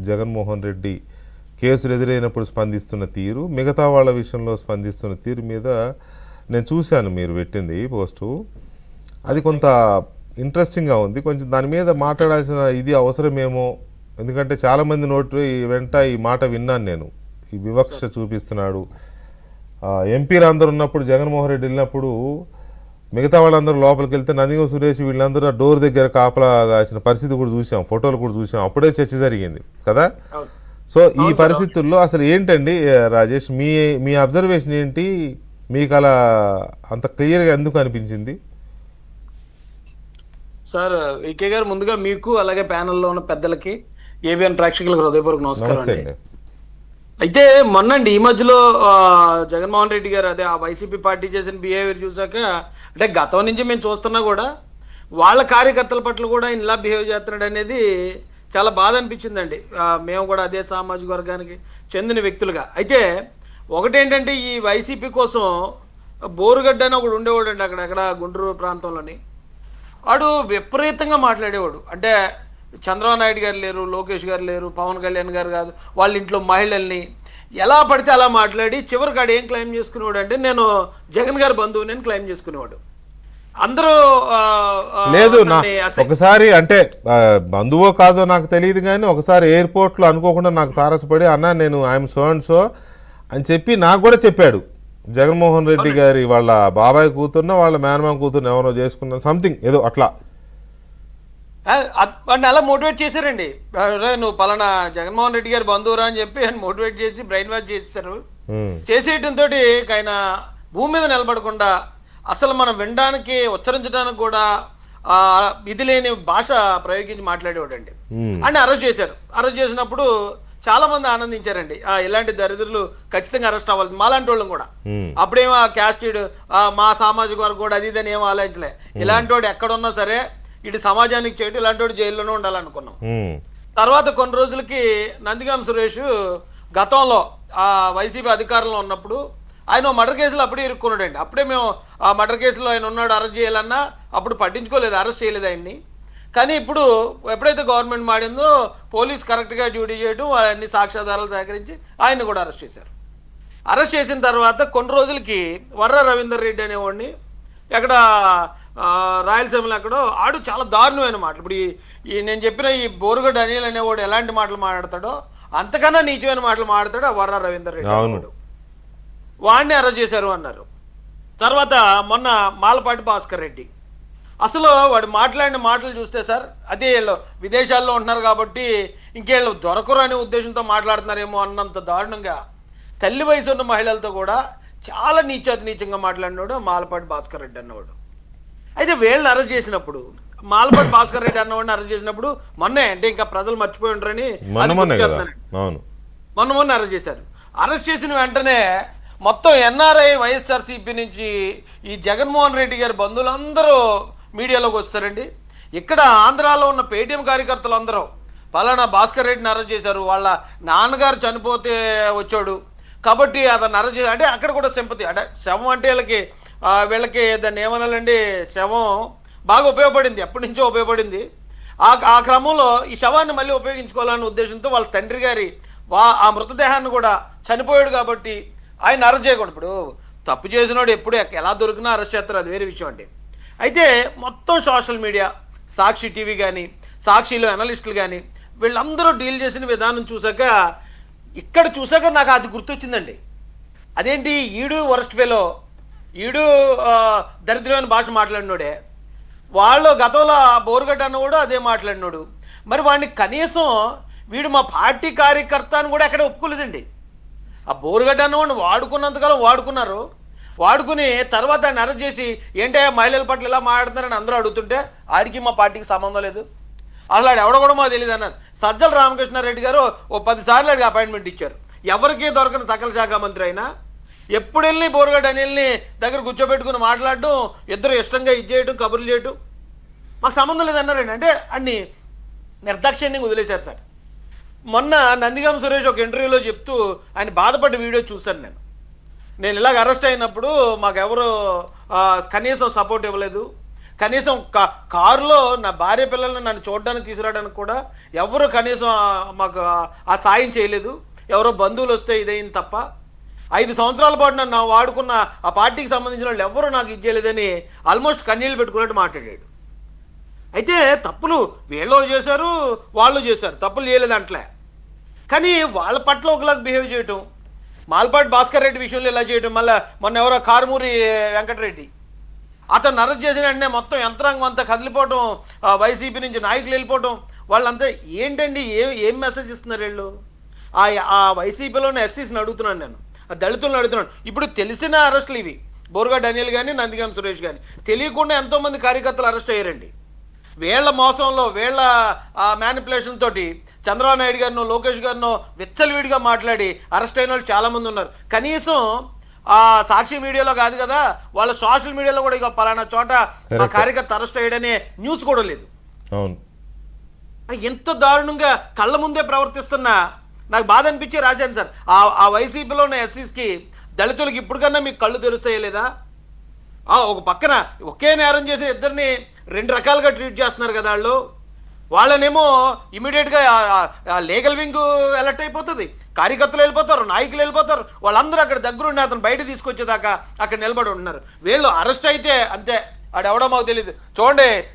జగన్మోహన్ రెడ్డి కేసులు ఎదురైనప్పుడు స్పందిస్తున్న తీరు, మిగతా వాళ్ళ విషయంలో స్పందిస్తున్న తీరు మీద నేను చూశాను మీరు పెట్టింది పోస్టు. అది కొంత ఇంట్రెస్టింగ్గా ఉంది. కొంచెం దాని మీద మాట్లాడాల్సిన ఇది అవసరమేమో. ఎందుకంటే చాలామంది నోటి వెంట ఈ మాట విన్నాను నేను, ఈ వివక్ష చూపిస్తున్నాడు. ఎంపీలు అందరూ ఉన్నప్పుడు, జగన్మోహన్ రెడ్డి వెళ్ళినప్పుడు మిగతా వాళ్ళందరూ లోపలికి వెళ్తే నందిగం సురేష్ వీళ్ళందరూ ఆ డోర్ దగ్గర కాపలా కాసిన పరిస్థితి కూడా చూసాం, ఫోటోలు కూడా చూసాం. అప్పుడే చర్చ జరిగింది కదా. సో ఈ పరిస్థితుల్లో అసలు ఏంటండి రాజేష్, మీ అబ్జర్వేషన్ ఏంటి? మీకు అలా అంత క్లియర్గా ఎందుకు అనిపించింది? సార్ వికే గారు, ముందుగా మీకు అలాగే ప్యానెల్లో ఉన్న పెద్దలకి, ఏబిఎన్ ప్రేక్షకులకు హృదయపూర్వక నమస్కారం అండి. అయితే మొన్నండి ఈ మధ్యలో జగన్మోహన్ రెడ్డి గారు అదే ఆ వైసీపీ పార్టీ చేసిన బిహేవియర్ చూసాక, అంటే గతం నుంచి మేము చూస్తున్నా కూడా వాళ్ళ కార్యకర్తల పట్ల కూడా ఇలా బిహేవ్ చేస్తున్నాడు అనేది చాలా బాధ అనిపించిందండి. మేము కూడా అదే సామాజిక వర్గానికి చెందిన వ్యక్తులుగా. అయితే ఒకటేంటంటే, ఈ వైసీపీ కోసం బోరుగడ్డ అని ఒకడు ఉండేవాడు అండి అక్కడ గుంటూరు ప్రాంతంలోని. వాడు విపరీతంగా మాట్లాడేవాడు. అంటే చంద్రబాబు నాయుడు గారు లేరు, లోకేష్ గారు లేరు, పవన్ కళ్యాణ్ గారు కాదు, వాళ్ళ ఇంట్లో మహిళల్ని ఎలా పడితే అలా మాట్లాడి చివరికి ఆడు ఏం క్లెయిమ్ చేసుకునేవాడు అంటే, నేను జగన్ గారి బంధువు నేను క్లెయిమ్ చేసుకునేవాడు. అందరూ లేదు, ఒకసారి అంటే బంధువో కాదో నాకు తెలియదు కానీ ఒకసారి ఎయిర్పోర్ట్లో అనుకోకుండా నాకు తారసపడి, అన్న నేను ఐఎమ్ సో అండ్ సో అని చెప్పి నాకు కూడా చెప్పాడు. జగన్మోహన్ రెడ్డి గారి వాళ్ళ బాబాయ్ కూతుర్నో వాళ్ళ మేనమామ కూతుర్ని ఎవరో చేసుకున్న సంథింగ్ ఏదో అట్లా అలా మోటివేట్ చేశారండి. నువ్వు పలానా జగన్మోహన్ రెడ్డి గారి బంధువురా అని చెప్పి ఆయన మోటివేట్ చేసి బ్రెయిన్ వాష్ చేశారు. చేసేయటంతో ఆయన భూమి మీద నిలబడకుండా అసలు మనం వినడానికి ఉచ్చరించడానికి కూడా ఇది లేని భాష ప్రయోగించి మాట్లాడేవాడండి. అని అరెస్ట్ చేశారు. అరెస్ట్ చేసినప్పుడు చాలా మంది ఆనందించారండి. ఇలాంటి దరిద్రులు ఖచ్చితంగా అరెస్ట్ అవ్వాలి, మాలాంటి వాళ్ళం కూడా. అప్పుడేమో క్యాస్టెడ్ మా సామాజిక వర్గం కూడా అది ఇదని ఏమో ఆలోచించలే. ఇలాంటి వాడు ఎక్కడున్నా సరే ఇటు సమాజానికి చేయటం, ఇలాంటి వాడు జైల్లోనే ఉండాలనుకున్నాం. తర్వాత కొన్ని రోజులకి నందిగాం సురేష్ గతంలో వైసీపీ అధికారంలో ఉన్నప్పుడు ఆయన మర్డర్ కేసులో అప్పుడే ఇరుక్కున్నాడండి. అప్పుడే మేము ఆ మర్డర్ కేసులో ఆయన ఉన్నాడు, అరెస్ట్ చేయాలన్నా అప్పుడు పట్టించుకోలేదు, అరెస్ట్ చేయలేదు ఆయన్ని. కానీ ఇప్పుడు ఎప్పుడైతే గవర్నమెంట్ మాడిందో పోలీస్ కరెక్ట్గా డ్యూటీ చేయడం, అన్ని సాక్ష్యాధారాలు సేకరించి ఆయన్ని కూడా అరెస్ట్ చేశారు. అరెస్ట్ చేసిన తర్వాత కొన్ని రోజులకి వర్ర రవీందర్ రెడ్డి అనేవాడిని ఎక్కడ రాయలసీమలో ఎక్కడో ఆడు చాలా దారుణమైన మాటలు, ఇప్పుడు ఈ నేను చెప్పిన ఈ బోరుగడ్డ అనిల్ అనేవాడు ఎలాంటి మాటలు మాట్లాడతాడో అంతకన్నా నీచమైన మాటలు మాట్లాడతాడు ఆ వర్ర రవీందర్ రెడ్డి. వాడిని అరెస్ట్ చేశారు అన్నారు. తర్వాత మొన్న మాలపాటి భాస్కర్ రెడ్డి, అసలు వాడు మాట్లాడిన మాటలు చూస్తే సార్, అదే వీళ్ళు విదేశాల్లో ఉంటున్నారు కాబట్టి ఇంకేళ్ళు దొరకరు అనే ఉద్దేశంతో మాట్లాడుతున్నారేమో అన్నంత దారుణంగా తల్లి వయసు ఉన్న మహిళలతో కూడా చాలా నీచంగా మాట్లాడినాడు మాలపాటి భాస్కర్ రెడ్డి అన్నవాడు. అయితే వీళ్ళని అరెస్ట్ చేసినప్పుడు, మాలపాటి భాస్కర్ రెడ్డి అన్నవాడిని అరెస్ట్ చేసినప్పుడు మొన్నే, అంటే ఇంకా ప్రజలు మర్చిపోయి ఉంటారని మొన్న అరెస్ట్ చేశారు. అరెస్ట్ చేసిన వెంటనే మొత్తం ఎన్ఆర్ఐ వైఎస్ఆర్సీపీ నుంచి ఈ జగన్మోహన్ రెడ్డి గారి బంధువులందరూ మీడియాలోకి వస్తారండి. ఇక్కడ ఆంధ్రాలో ఉన్న పేటీఎం కార్యకర్తలు అందరూ పలానా భాస్కర్ రెడ్డిని అరెస్ట్ చేశారు, వాళ్ళ నాన్నగారు చనిపోతే వచ్చాడు కాబట్టి అతను అరెస్ట్ చేశారు అంటే అక్కడ కూడా సింపతి. అంటే శవం అంటే వీళ్ళకి దాన్ని ఏమనాలండి, శవం బాగా ఉపయోగపడింది, ఎప్పటి నుంచో ఉపయోగపడింది. ఆ క్రమంలో ఈ శవాన్ని మళ్ళీ ఉపయోగించుకోవాలనే ఉద్దేశంతో వాళ్ళ తండ్రి గారి ఆ మృతదేహాన్ని కూడా చనిపోయాడు కాబట్టి ఆయన అరెస్ట్ చేయకూడదు. ఇప్పుడు తప్పు చేసినోడు ఎప్పుడు ఎలా దొరికినా అరెస్ట్ చేస్తారు, అది వేరే విషయం అండి. అయితే మొత్తం సోషల్ మీడియా, సాక్షి టీవీ కానీ, సాక్షిలో అనలిస్టులు కానీ వీళ్ళందరూ డీల్ చేసిన విధానం చూసాక, ఇక్కడ చూసాక నాకు అది గుర్తొచ్చిందండి. అదేంటి, ఈడు వరస్ట్ ఫెలో, ఈడు దరిద్రమైన భాష మాట్లాడినోడే, వాళ్ళు గతంలో బోరుగడ్డ అన్నవాడు అదే మాట్లాడినాడు. మరి వాడిని కనీసం వీడు మా పార్టీ కార్యకర్త అని కూడా ఎక్కడ ఒప్పుకోలేదండి. ఆ బోరుగడ్డ అన్నవాడిని వాడుకున్నంతకాలం వాడుకున్నారు. వాడుకుని తర్వాత ఆయన అరెస్ట్ చేసి ఏంటో మహిళల పట్ల ఇలా మాట్లాడుతున్నారని అందరూ అడుగుతుంటే ఆడికి మా పార్టీకి సంబంధం లేదు, అసలు ఆడు ఎవడో కూడా మాకు తెలియదు అన్నారు. సజ్జల రామకృష్ణారెడ్డి గారు 10 సార్లు ఆడికి అపాయింట్మెంట్ ఇచ్చారు. ఎవరికీ దొరకని సకల శాఖ మంత్రి అయినా ఎప్పుడు వెళ్ళి బోరుగడ్డ అనిల్ని దగ్గర కూర్చోబెట్టుకుని మాట్లాడడం, ఇద్దరు ఇష్టంగా ఇది చేయడం, కబుర్లు చేయడం, మాకు సంబంధం లేదన్నారండి. అంటే అన్ని నిర్దాక్షిణ్యంగా వదిలేశారు సార్. మొన్న నందిగాం సురేష్ ఒక ఇంటర్వ్యూలో చెప్తూ ఆయన బాధపడ్డ వీడియో చూశాను నేను ఇలాగ అరెస్ట్ అయినప్పుడు మాకెవరు కనీసం సపోర్ట్ ఇవ్వలేదు, కనీసం కారులో నా భార్య పిల్లల్ని నన్ను చూడడానికి తీసుకురావడానికి కూడా ఎవరు కనీసం మాకు ఆ సాయం చేయలేదు. ఎవరో బంధువులు వస్తే ఇదైంది తప్ప 5 సంవత్సరాల పాటు నన్ను వాడుకున్న ఆ పార్టీకి సంబంధించిన వాళ్ళు ఎవరు నాకు ఇచ్చేయలేదని ఆల్మోస్ట్ కన్నీళ్ళు పెట్టుకున్నట్టు మాట్లాడాడు. అయితే తప్పులు వీళ్ళు చేశారు, వాళ్ళు చేశారు, తప్పులు చేయలేదు అంటలే. కానీ వాళ్ళ పట్ల ఒకలాగా బిహేవ్ చేయటం, మాల్పాటి భాస్కర్ రెడ్డి విషయంలో ఇలా చేయటం, మళ్ళీ మొన్న ఎవరో కారుమూరి వెంకటరెడ్డి అతను అరెస్ట్ చేసిన వెంటనే మొత్తం యంత్రాంగం అంతా కదిలిపోవటం, వైసీపీ నుంచి నాయకులు వెళ్ళిపోవటం, వాళ్ళంతా ఏంటండి ఏం మెసేజ్ ఇస్తున్నారు వీళ్ళు? ఆ వైసీపీలోని ఎస్సీస్ని అడుగుతున్నాను నేను, ఆ దళితులను అడుగుతున్నాను. ఇప్పుడు తెలిసిన అరెస్టులు ఇవి, బోర్గా డానియల్ కానీ నందిగాం సురేష్ కానీ, తెలియకుండా ఎంతోమంది కార్యకర్తలు అరెస్ట్ అయ్యారండి. వీళ్ళ మోసంలో, వీళ్ళ మ్యానిపులేషన్ తోటి చంద్రబాబు నాయుడు గారినో లోకేష్ గారినో విచ్చలవిడిగా మాట్లాడి అరెస్ట్ అయిన వాళ్ళు చాలామంది ఉన్నారు. కనీసం సాక్షి మీడియాలో కాదు కదా, వాళ్ళ సోషల్ మీడియాలో కూడా ఇక పలానా చోట ఆ కార్యకర్త అరెస్ట్ అయ్యాడనే న్యూస్ కూడా లేదు. ఎంత దారుణంగా కళ్ళ ముందే ప్రవర్తిస్తున్నా నాకు బాధ అనిపించి రాశాను సార్. ఆ వైసీపీలో ఉన్న ఎస్సీస్కి, దళితులకి ఇప్పటికన్నా మీకు కళ్ళు తెరుస్తాయే లేదా? ఒక పక్కన ఒకే నేరం చేసే ఇద్దరిని 2 రకాలుగా ట్రీట్ చేస్తున్నారు కదా వాళ్ళు. వాళ్ళనేమో ఇమీడియట్గా లీగల్ వింగ్ అలర్ట్ అయిపోతుంది, కార్యకర్తలు వెళ్ళిపోతారు, నాయకులు వెళ్ళిపోతారు, వాళ్ళందరూ అక్కడ దగ్గరుండి అతను బయట తీసుకొచ్చేదాకా అక్కడ నిలబడి ఉంటున్నారు. వీళ్ళు అరెస్ట్ అయితే అంతే, ఆడెవడో మాకు తెలియదు. చూడండి,